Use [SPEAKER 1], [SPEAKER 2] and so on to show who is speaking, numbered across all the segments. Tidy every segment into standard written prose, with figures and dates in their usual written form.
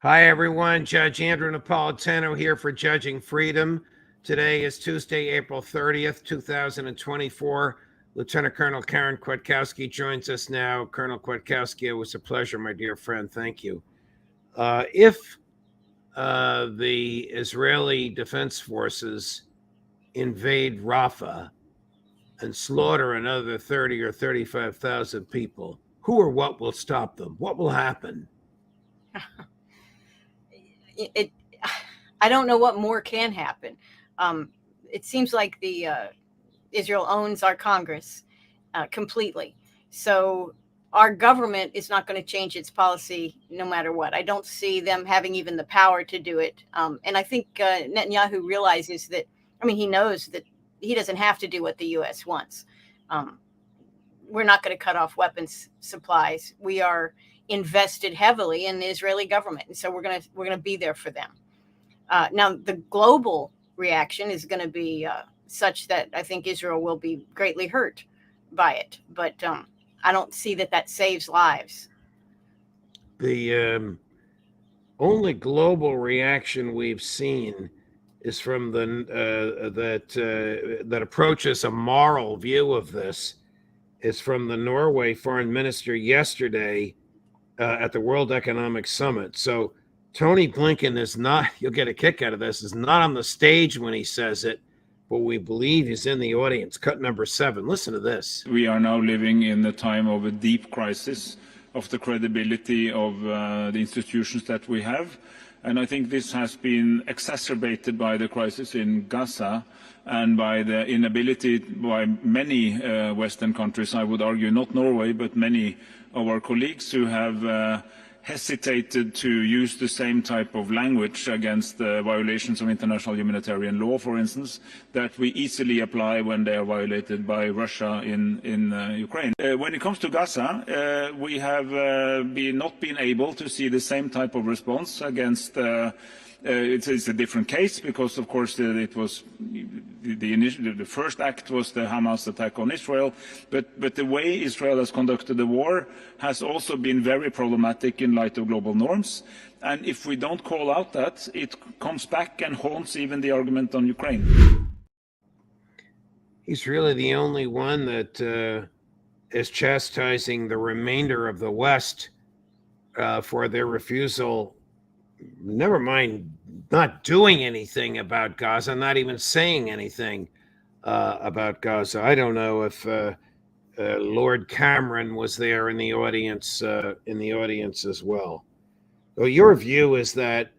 [SPEAKER 1] Hi, everyone. Judge Andrew Napolitano here for Judging Freedom. Today is Tuesday, April 30th, 2024. Lieutenant Colonel Karen Kwiatkowski joins us now. Colonel Kwiatkowski, it was a pleasure, my dear friend. Thank you. If the Israeli Defense Forces invade Rafah and slaughter another 30 or 35,000 people, who or what will stop them? What will happen?
[SPEAKER 2] I don't know what more can happen. It seems like Israel owns our Congress completely. So our government is not going to change its policy no matter what. I don't see them having even the power to do it. And I think Netanyahu realizes that, he knows that he doesn't have to do what the U.S. wants. We're not going to cut off weapons supplies. We are invested heavily in the Israeli government, and so we're gonna be there for them. Now, the global reaction is going to be such that I think Israel will be greatly hurt by it, but I don't see that saves lives.
[SPEAKER 1] The only global reaction we've seen is from that approaches a moral view of this is from the Norway foreign minister yesterday at the World Economic Summit. So Tony Blinken is not, you'll get a kick out of this, is not on the stage when he says it, but we believe he's in the audience. Cut number 7. Listen to this.
[SPEAKER 3] We are now living in the time of a deep crisis of the credibility of the institutions that we have. And I think this has been exacerbated by the crisis in Gaza and by the inability by many Western countries, I would argue, not Norway, but many of our colleagues who have hesitated to use the same type of language against violations of international humanitarian law, for instance, that we easily apply when they are violated by Russia in Ukraine. When it comes to Gaza, we have not been able to see the same type of response against it's a different case because, of course, it was the first act was the Hamas attack on Israel, but the way Israel has conducted the war has also been very problematic in light of global norms. And if we don't call out that, it comes back and haunts even the argument on Ukraine.
[SPEAKER 1] He's really the only one that is chastising the remainder of the West for their refusal. Never mind not doing anything about Gaza, not even saying anything about Gaza. I don't know if Lord Cameron was there in the audience as well. So your view is that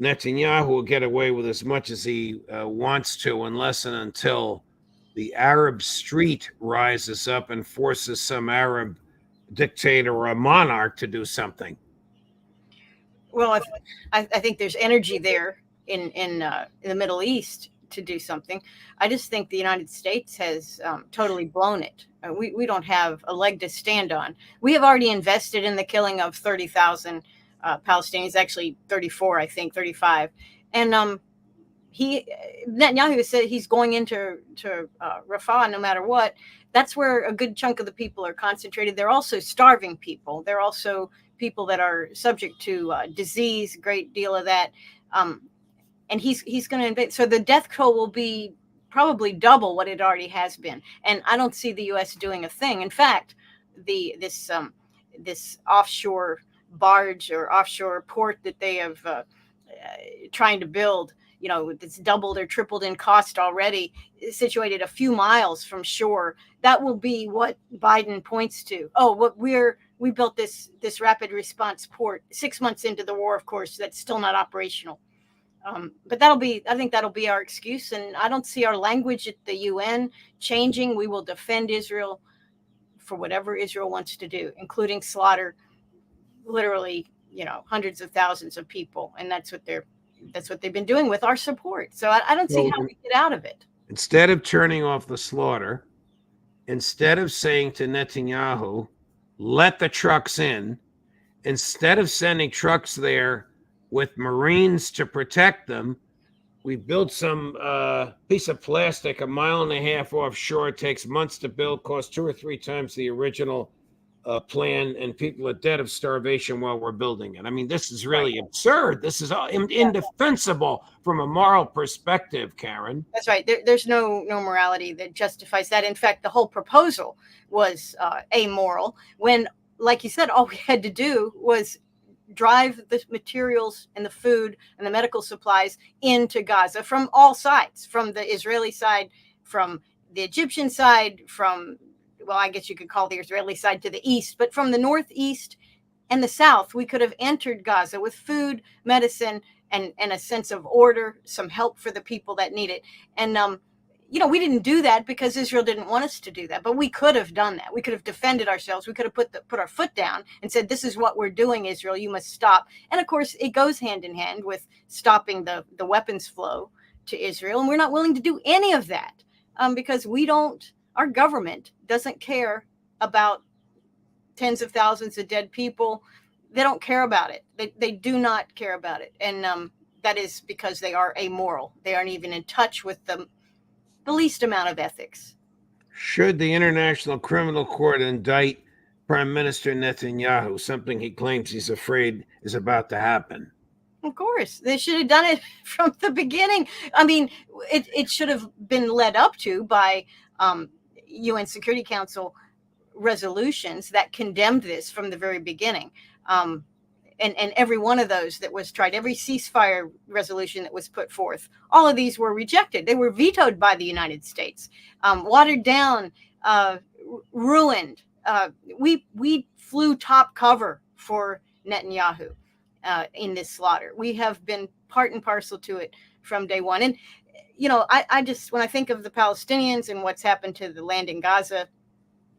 [SPEAKER 1] Netanyahu will get away with as much as he wants to unless and until the Arab street rises up and forces some Arab dictator or a monarch to do something.
[SPEAKER 2] Well, I think there's energy there in the Middle East to do something. I just think the United States has totally blown it. We don't have a leg to stand on. We have already invested in the killing of 30,000 Palestinians, actually 34, I think, 35. And Netanyahu said he's going into Rafah no matter what. That's where a good chunk of the people are concentrated. They're also starving people. They're also people that are subject to disease, great deal of that. And he's going to invade. So the death toll will be probably double what it already has been. And I don't see the U.S. doing a thing. In fact, this offshore barge or offshore port that they have trying to build, it's doubled or tripled in cost already, situated a few miles from shore. That will be what Biden points to. Oh, we built this rapid response port 6 months into the war. Of course, that's still not operational. But I think that'll be our excuse. And I don't see our language at the UN changing. We will defend Israel for whatever Israel wants to do, including slaughter literally, hundreds of thousands of people. And that's what they've been doing with our support. So I don't see how we get out of it.
[SPEAKER 1] Instead of turning off the slaughter, instead of saying to Netanyahu, let the trucks in, instead of sending trucks there with Marines to protect them, we built some piece of plastic 1.5 miles offshore. It takes months to build, costs 2 or 3 times the original plan, and people are dead of starvation while we're building it. I mean, this is really absurd. This is indefensible from a moral perspective, Karen.
[SPEAKER 2] That's right. There's no morality that justifies that. In fact, the whole proposal was amoral when, like you said, all we had to do was drive the materials and the food and the medical supplies into Gaza from all sides, from the Israeli side, from the Egyptian side, from, well, I guess you could call the Israeli side to the east, but from the northeast and the south, we could have entered Gaza with food, medicine, and a sense of order, some help for the people that need it. And, we didn't do that because Israel didn't want us to do that, but we could have done that. We could have defended ourselves. We could have put our foot down and said, this is what we're doing, Israel, you must stop. And of course, it goes hand in hand with stopping the weapons flow to Israel. And we're not willing to do any of that because our government doesn't care about tens of thousands of dead people. They don't care about it. They do not care about it. And that is because they are amoral. They aren't even in touch with the least amount of ethics.
[SPEAKER 1] Should the International Criminal Court indict Prime Minister Netanyahu, something he claims he's afraid is about to happen?
[SPEAKER 2] Of course, they should have done it from the beginning. I mean, it should have been led up to by UN Security Council resolutions that condemned this from the very beginning. And every one of those that was tried, every ceasefire resolution that was put forth, all of these were rejected. They were vetoed by the United States, watered down, ruined. We flew top cover for Netanyahu in this slaughter. We have been part and parcel to it from day one. And, I just, when I think of the Palestinians and what's happened to the land in Gaza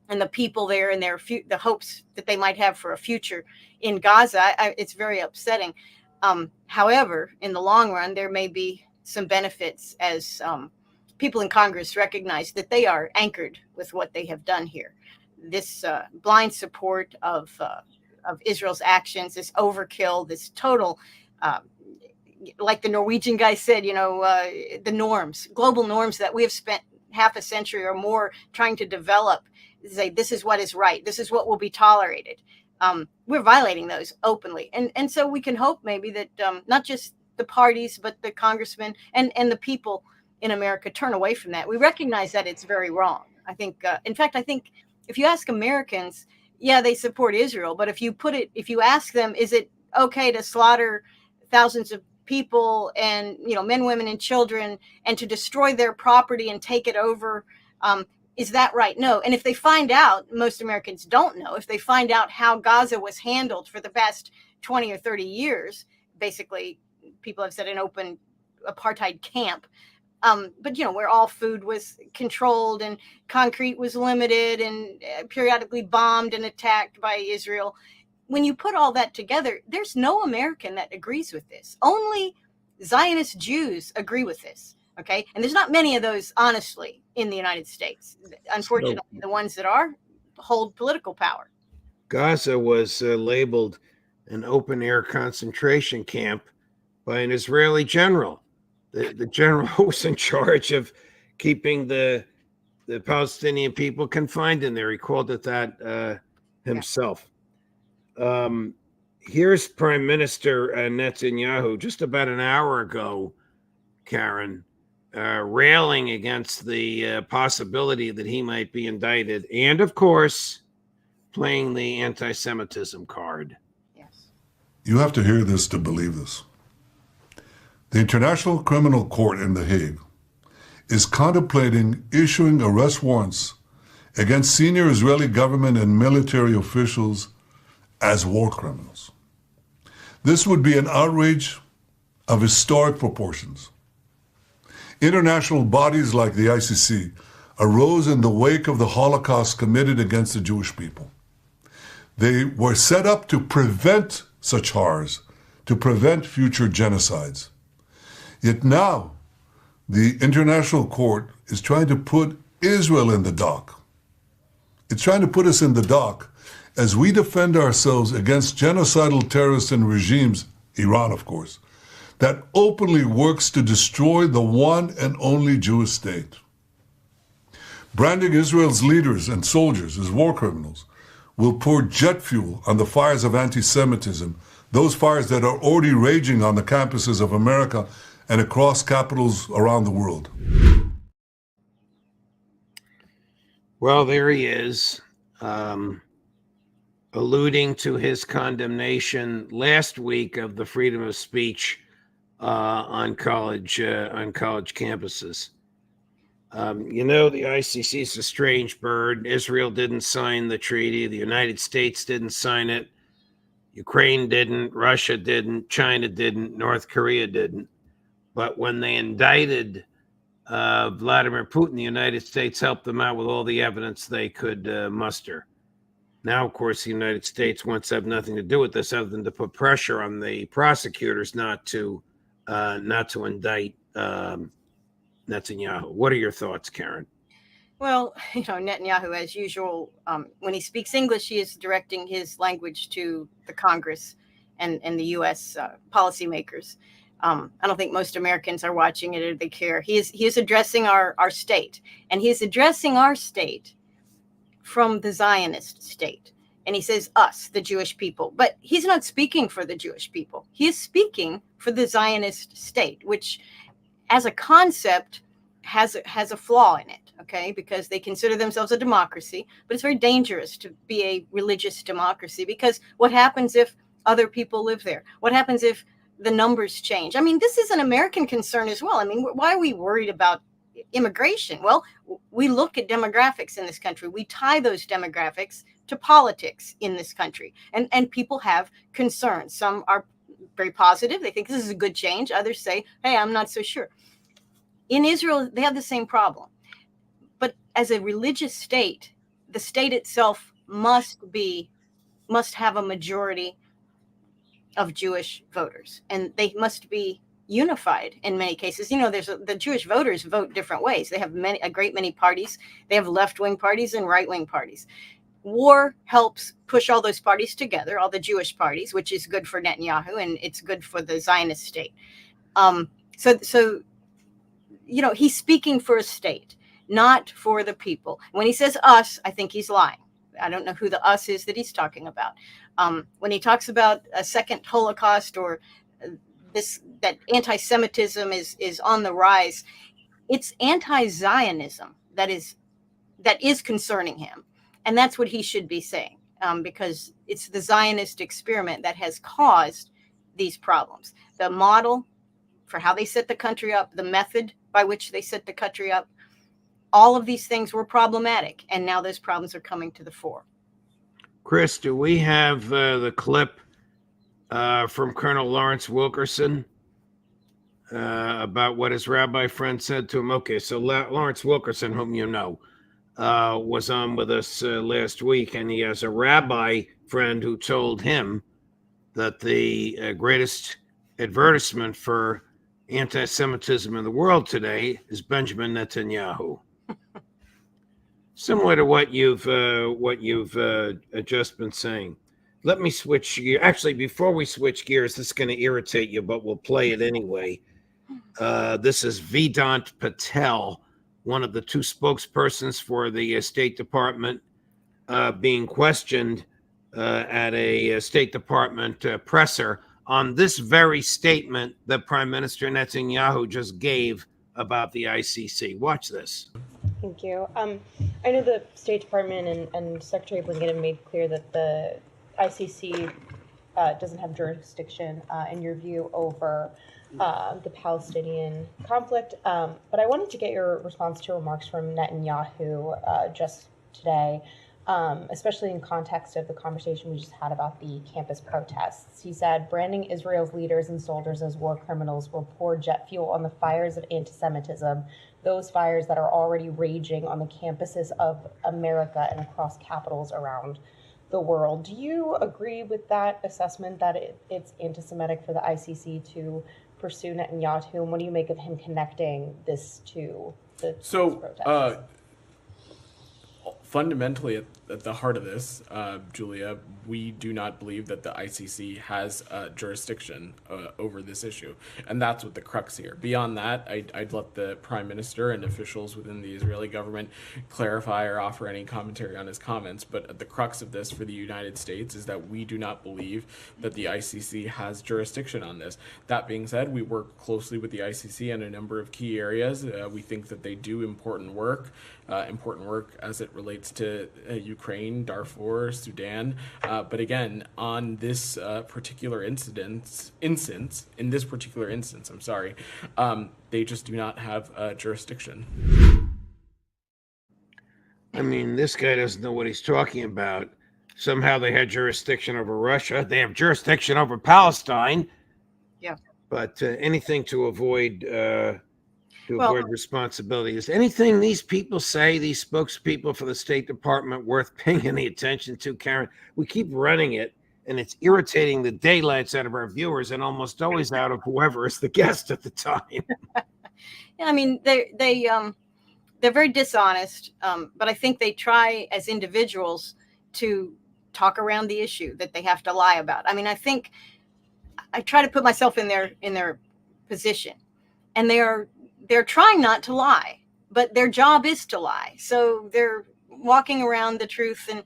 [SPEAKER 2] and the people there and the hopes that they might have for a future in Gaza, it's very upsetting. However, in the long run, there may be some benefits as people in Congress recognize that they are anchored with what they have done here. This blind support of Israel's actions, this overkill, this total, like the Norwegian guy said, the norms, global norms that we have spent half a century or more trying to develop, say this is what is right, this is what will be tolerated. We're violating those openly. And so we can hope maybe that not just the parties, but the congressmen and the people in America turn away from that. We recognize that it's very wrong. I think, in fact, if you ask Americans, yeah, they support Israel, but if you ask them, is it okay to slaughter thousands of people and, men, women, and children, and to destroy their property and take it over, is that right? No. And if they find out, most Americans don't know, if they find out how Gaza was handled for the past 20 or 30 years, basically, people have said an open apartheid camp, but, where all food was controlled and concrete was limited and periodically bombed and attacked by Israel. When you put all that together, there's no American that agrees with this. Only Zionist Jews agree with this. Okay. And there's not many of those, honestly, in the United States. Unfortunately, the ones that hold political power.
[SPEAKER 1] Gaza was labeled an open air concentration camp by an Israeli general. The general was in charge of keeping the Palestinian people confined in there. He called it that himself. Here's Prime Minister Netanyahu just about an hour ago, Karen, railing against the possibility that he might be indicted, and of course, playing the anti-Semitism card.
[SPEAKER 2] Yes.
[SPEAKER 4] You have to hear this to believe this. The International Criminal Court in The Hague is contemplating issuing arrest warrants against senior Israeli government and military officials as war criminals. This would be an outrage of historic proportions. International bodies like the ICC arose in the wake of the Holocaust committed against the Jewish people. They were set up to prevent such horrors, to prevent future genocides. Yet now, the International Court is trying to put Israel in the dock. It's trying to put us in the dock as we defend ourselves against genocidal terrorists and regimes, Iran, of course, that openly works to destroy the one and only Jewish state. Branding Israel's leaders and soldiers as war criminals will pour jet fuel on the fires of anti-Semitism, those fires that are already raging on the campuses of America and across capitals around the world.
[SPEAKER 1] Well, there he is, alluding to his condemnation last week of the freedom of speech on college campuses. The ICC is a strange bird. Israel didn't sign the treaty. The United States didn't sign it. Ukraine didn't. Russia didn't. China didn't. North Korea didn't. But when they indicted Vladimir Putin, the United States helped them out with all the evidence they could muster. Now, of course, the United States wants to have nothing to do with this other than to put pressure on the prosecutors not to indict Netanyahu. What are your thoughts, Karen?
[SPEAKER 2] Well, Netanyahu, as usual, when he speaks English, he is directing his language to the Congress and the U.S. Policymakers. I don't think most Americans are watching it or they care. He is addressing our state, and he is addressing our state from the Zionist state. And he says us, the Jewish people. But he's not speaking for the Jewish people. He is speaking for the Zionist state, which as a concept has a flaw in it, okay? Because they consider themselves a democracy, but it's very dangerous to be a religious democracy, because what happens if other people live there? What happens if the numbers change? I mean, this is an American concern as well. I mean, why are we worried about immigration? Well, we look at demographics in this country. We tie those demographics to politics in this country. And people have concerns. Some are very positive. They think this is a good change. Others say, hey, I'm not so sure. In Israel, they have the same problem. But as a religious state, the state itself must have a majority of Jewish voters, and they must be unified in many cases. The Jewish voters vote different ways. They have a great many parties. They have left-wing parties and right-wing parties. War helps push all those parties together, all the Jewish parties, which is good for Netanyahu, and it's good for the Zionist state. So he's speaking for a state, not for the people. When he says us, I think he's lying. I don't know who the us is that he's talking about. When he talks about a second Holocaust or that anti-Semitism is on the rise, it's anti-Zionism that is concerning him. And that's what he should be saying, because it's the Zionist experiment that has caused these problems. The model for how they set the country up, the method by which they set the country up, all of these things were problematic. And now those problems are coming to the fore.
[SPEAKER 1] Chris, do we have the clip from Colonel Lawrence Wilkerson about what his rabbi friend said to him? Okay, so Lawrence Wilkerson, whom you know, was on with us last week, and he has a rabbi friend who told him that the greatest advertisement for anti-Semitism in the world today is Benjamin Netanyahu. Similar to what you've just been saying. Let me switch gears. Actually, before we switch gears, this is going to irritate you, but we'll play it anyway. This is Vedant Patel, one of the two spokespersons for the State Department, being questioned at a State Department presser on this very statement that Prime Minister Netanyahu just gave about the ICC. Watch this.
[SPEAKER 5] Thank you. I know the State Department and Secretary Blinken have made clear that the ICC doesn't have jurisdiction, in your view, over the Palestinian conflict. But I wanted to get your response to remarks from Netanyahu just today, especially in context of the conversation we just had about the campus protests. He said, branding Israel's leaders and soldiers as war criminals will pour jet fuel on the fires of anti-Semitism, those fires that are already raging on the campuses of America and across capitals around the world. Do you agree with that assessment that it's anti-Semitic for the ICC to pursue Netanyahu? And what do you make of him connecting this to the protests?
[SPEAKER 6] fundamentally at the heart of this, Julia, we do not believe that the ICC has jurisdiction over this issue. And that's what the crux here. Beyond that, I'd let the Prime Minister and officials within the Israeli government clarify or offer any commentary on his comments. But the crux of this for the United States is that we do not believe that the ICC has jurisdiction on this. That being said, we work closely with the ICC in a number of key areas. We think that they do important work as it relates to Ukraine, Darfur, Sudan. But again, on this particular instance, they just do not have jurisdiction.
[SPEAKER 1] I mean, this guy doesn't know what he's talking about. Somehow they had jurisdiction over Russia. They have jurisdiction over Palestine.
[SPEAKER 2] Yeah.
[SPEAKER 1] But anything to avoid avoid responsibility. Is anything these people say, these spokespeople for the State Department, worth paying any attention to, Karen? We keep running it, and it's irritating the daylights out of our viewers, and almost always out of whoever is the guest at the time.
[SPEAKER 2] Yeah, I mean, they're very dishonest, but I think they try as individuals to talk around the issue that they have to lie about. I mean, I think I try to put myself in their position, and they're trying not to lie, but their job is to lie. So they're walking around the truth, and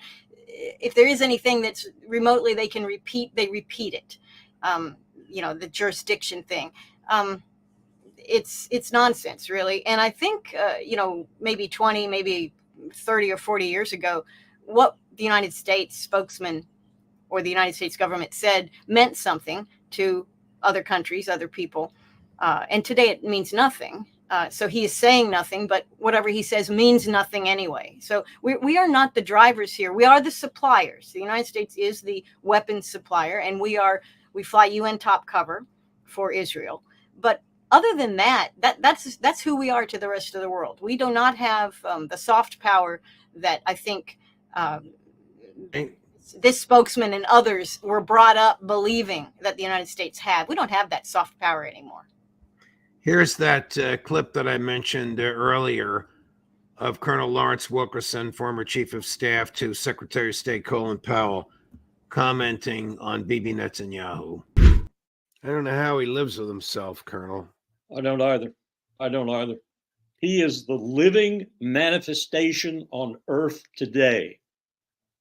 [SPEAKER 2] if there is anything that's remotely they can repeat, they repeat it. The jurisdiction thing. It's nonsense, really. And I think, maybe 20, maybe 30 or 40 years ago, what the United States spokesman or the United States government said meant something to other countries, other people. And today it means nothing. So he is saying nothing, but whatever he says means nothing anyway. So we are not the drivers here. We are the suppliers. The United States is the weapons supplier, and we fly UN top cover for Israel. But other than that's who we are to the rest of the world. We do not have the soft power that I think this spokesman and others were brought up believing that the United States had. We don't have that soft power anymore.
[SPEAKER 1] Here's that clip that I mentioned earlier of Colonel Lawrence Wilkerson, former Chief of Staff to Secretary of State Colin Powell, commenting on Bibi Netanyahu. I don't know how he lives with himself, Colonel.
[SPEAKER 7] I don't either. He is the living manifestation on earth today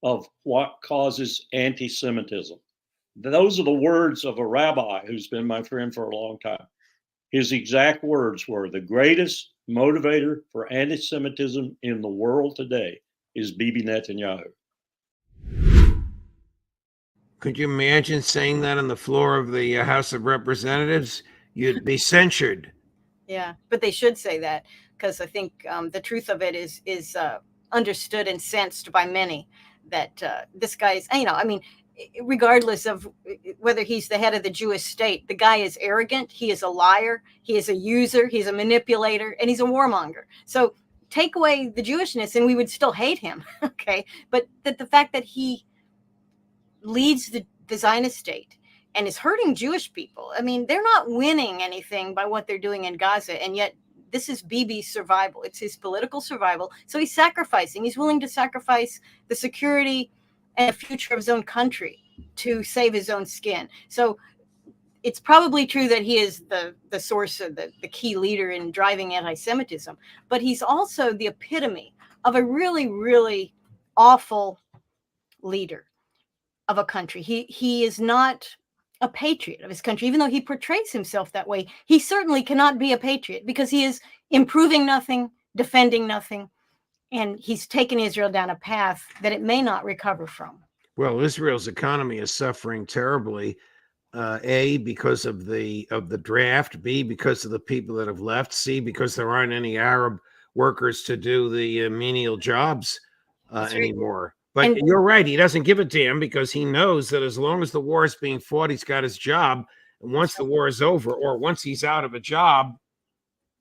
[SPEAKER 7] of what causes anti-Semitism. Those are the words of a rabbi who's been my friend for a long time. His exact words were, the greatest motivator for anti-Semitism in the world today is Bibi Netanyahu.
[SPEAKER 1] Could you imagine saying that on the floor of the House of Representatives? You'd be censured.
[SPEAKER 2] Yeah, but they should say that, because I think the truth of it is understood and sensed by many that this guy is, regardless of whether he's the head of the Jewish state, the guy is arrogant. He is a liar. He is a user. He's a manipulator, and he's a warmonger. So take away the Jewishness and we would still hate him. Okay. But the fact that he leads the Zionist state and is hurting Jewish people. I mean, they're not winning anything by what they're doing in Gaza. And yet this is Bibi's survival. It's his political survival. So he's sacrificing. He's willing to sacrifice the security and the future of his own country to save his own skin. So it's probably true that he is the source of the key leader in driving anti-Semitism, but he's also the epitome of a really, really awful leader of a country. He is not a patriot of his country, even though he portrays himself that way. He certainly cannot be a patriot because he is improving nothing, defending nothing, and he's taken Israel down a path that it may not recover from.
[SPEAKER 1] Well, Israel's economy is suffering terribly. A, because of the draft. B, because of the people that have left. C, because there aren't any Arab workers to do the menial jobs anymore. But you're right. He doesn't give a damn because he knows that as long as the war is being fought, he's got his job. And once the war is over, or once he's out of a job,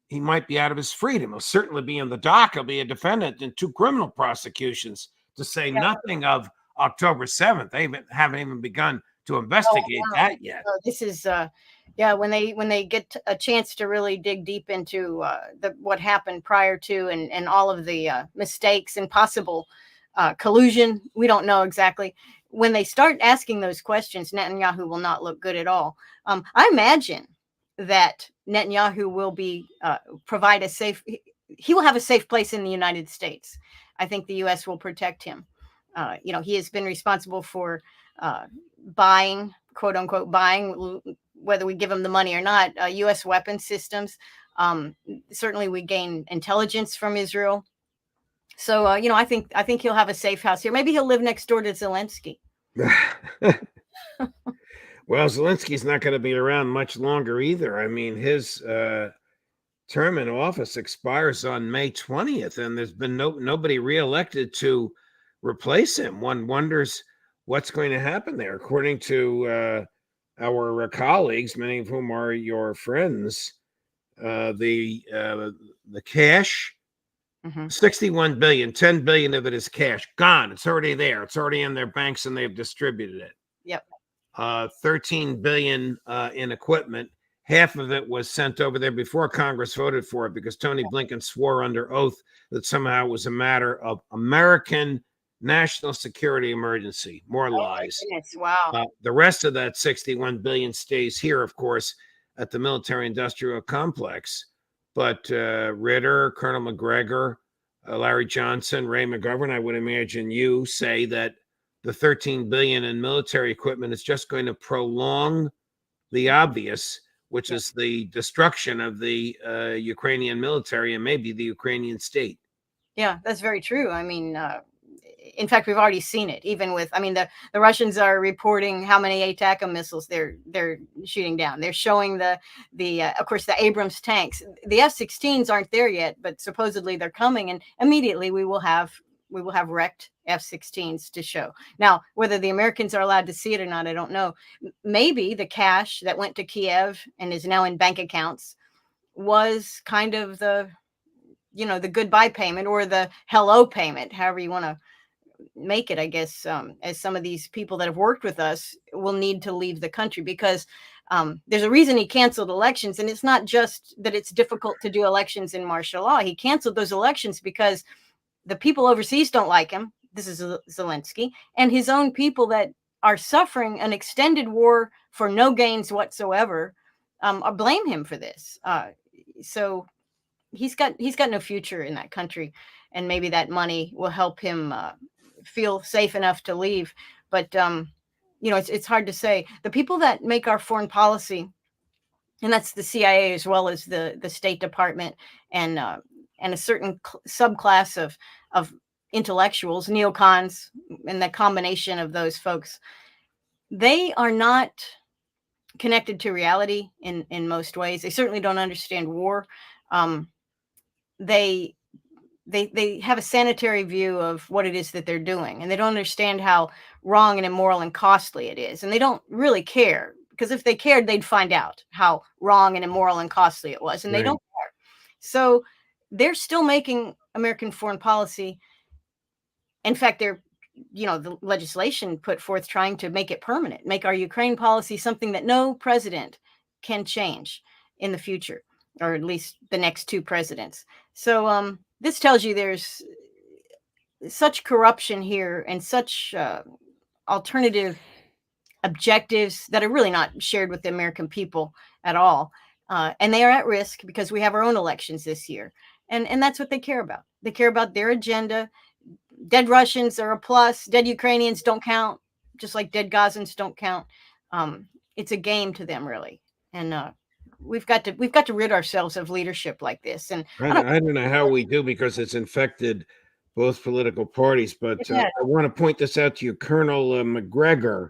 [SPEAKER 1] he might be out of his freedom. He'll certainly be in the dock. He'll be a defendant in 2 criminal prosecutions, to say nothing of October 7th. They haven't even begun to investigate that yet.
[SPEAKER 2] This is, when they get a chance to really dig deep into what happened prior to and all of the mistakes and possible collusion. We don't know exactly. When they start asking those questions, Netanyahu will not look good at all. I imagine that Netanyahu will be provide a safe. He will have a safe place in the United States. I think the U.S. will protect him. He has been responsible for buying, quote unquote, buying, whether we give him the money or not, U.S. weapon systems. Certainly, we gain intelligence from Israel. So, I think he'll have a safe house here. Maybe he'll live next door to Zelensky.
[SPEAKER 1] Well, Zelensky's not going to be around much longer either. I mean, his term in office expires on May 20th, and there's been nobody reelected to replace him. One wonders what's going to happen there. According to our colleagues, many of whom are your friends, the cash, 61 billion, 10 billion of it is cash, gone. It's already there. It's already in their banks, and they've distributed it.
[SPEAKER 2] Yep.
[SPEAKER 1] 13 billion in equipment. Half of it was sent over there before Congress voted for it, because Tony Blinken swore under oath that somehow it was a matter of American national security emergency. More lies.
[SPEAKER 2] Wow.
[SPEAKER 1] The rest of that 61 billion stays here, of course, at the military-industrial complex. But Ritter, Colonel McGregor, Larry Johnson, Ray McGovern, I would imagine you say that the 13 billion in military equipment is just going to prolong the obvious, which is the destruction of the Ukrainian military and maybe the Ukrainian state.
[SPEAKER 2] Yeah, that's very true. I mean, in fact, we've already seen it. Even with, the Russians are reporting how many ATACMS missiles they're shooting down. They're showing the of course, the Abrams tanks. The F-16s aren't there yet, but supposedly they're coming, and immediately we will have wrecked F-16s to show. Now, whether the Americans are allowed to see it or not, I don't know. Maybe the cash that went to Kiev and is now in bank accounts was kind of the goodbye payment or the hello payment, however you want to make it, I guess, as some of these people that have worked with us will need to leave the country, because there's a reason he canceled elections. And it's not just that it's difficult to do elections in martial law. He canceled those elections because the people overseas don't like him. This is Zelensky, and his own people that are suffering an extended war for no gains whatsoever blame him for this. So he's got no future in that country, and maybe that money will help him feel safe enough to leave. But it's hard to say. The people that make our foreign policy, and that's the CIA as well as the State Department and a certain subclass of intellectuals, neocons, and the combination of those folks, they are not connected to reality in most ways. They certainly don't understand war. They have a sanitary view of what it is that they're doing, and they don't understand how wrong and immoral and costly it is. And they don't really care, because if they cared, they'd find out how wrong and immoral and costly it was, and they don't care. So they're still making American foreign policy. In fact, the legislation put forth trying to make it permanent, make our Ukraine policy something that no president can change in the future, or at least the next two presidents. So this tells you there's such corruption here and such alternative objectives that are really not shared with the American people at all. And they are at risk because we have our own elections this year. And that's what they care about. They care about their agenda. Dead Russians are a plus. Dead Ukrainians don't count, just like dead Gazans don't count. It's a game to them, really. And we've got to rid ourselves of leadership like this. And
[SPEAKER 1] I don't know how we do, because it's infected both political parties. But I want to point this out to you. Colonel McGregor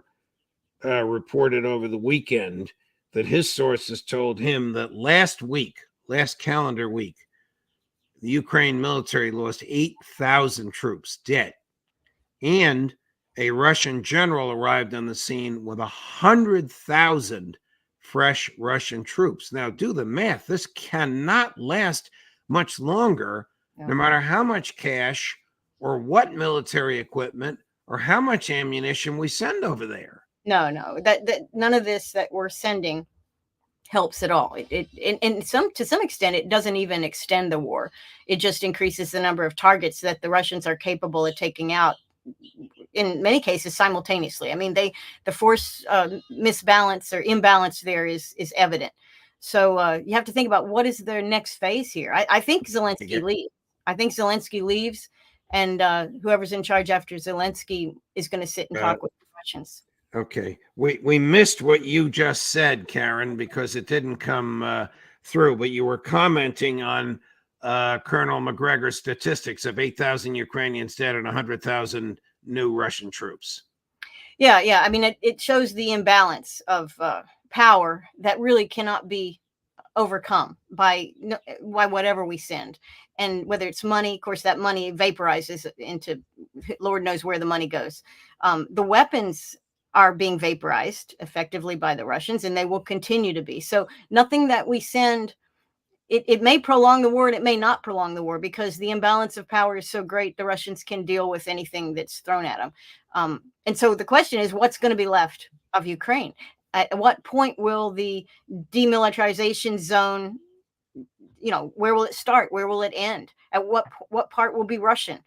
[SPEAKER 1] reported over the weekend that his sources told him that last calendar week, the Ukraine military lost 8,000 troops dead, and a Russian general arrived on the scene with 100,000 fresh Russian troops. Now, do the math. This cannot last much longer, no matter how much cash or what military equipment or how much ammunition we send over there.
[SPEAKER 2] No, that none of this that we're sending helps at all. And to some extent, it doesn't even extend the war. It just increases the number of targets that the Russians are capable of taking out, in many cases simultaneously. I mean, the force misbalance or imbalance there is evident. So you have to think about what is their next phase here. I think Zelensky leaves. I think Zelensky leaves, and whoever's in charge after Zelensky is going to sit and talk with the Russians.
[SPEAKER 1] Okay. We missed what you just said, Karen, because it didn't come through, but you were commenting on Colonel McGregor's statistics of 8,000 Ukrainians dead and 100,000 new Russian troops.
[SPEAKER 2] Yeah. I mean, it shows the imbalance of power that really cannot be overcome by whatever we send. And whether it's money, of course, that money vaporizes into Lord knows where the money goes. The weapons are being vaporized effectively by the Russians, and they will continue to be. So nothing that we send, it may prolong the war and it may not prolong the war, because the imbalance of power is so great, the Russians can deal with anything that's thrown at them. And so the question is, what's going to be left of Ukraine? At what point will the demilitarization zone, where will it start? Where will it end? At what part will be Russian?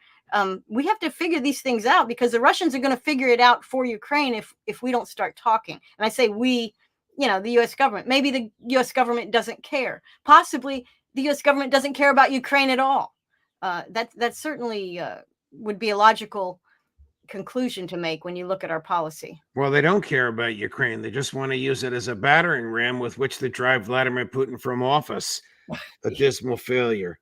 [SPEAKER 2] We have to figure these things out, because the Russians are going to figure it out for Ukraine if we don't start talking. And I say we, the U.S. government. Maybe the U.S. government doesn't care. Possibly the U.S. government doesn't care about Ukraine at all. That certainly would be a logical conclusion to make when you look at our policy.
[SPEAKER 1] Well, they don't care about Ukraine. They just want to use it as a battering ram with which to drive Vladimir Putin from office. A dismal failure.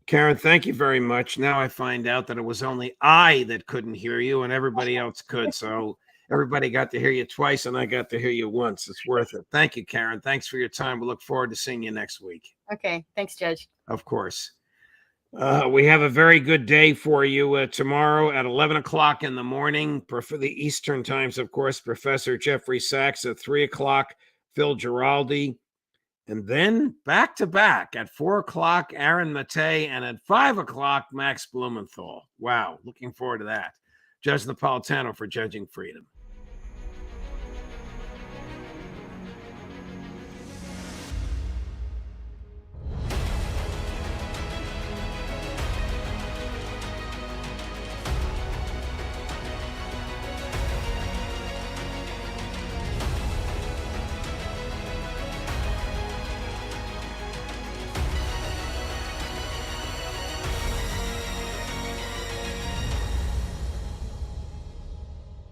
[SPEAKER 1] Karen, thank you very much. Now I find out that it was only I that couldn't hear you and everybody else could. So everybody got to hear you twice and I got to hear you once. It's worth it. Thank you, Karen. Thanks for your time. We look forward to seeing you next week.
[SPEAKER 2] Okay. Thanks, Judge.
[SPEAKER 1] Of course. We have a very good day for you tomorrow at 11 o'clock in the morning for the Eastern times, of course, Professor Jeffrey Sachs at 3 o'clock, Phil Giraldi. And then back to back at 4 o'clock, Aaron Mattei, and at 5 o'clock, Max Blumenthal. Wow, looking forward to that. Judge Napolitano for Judging Freedom.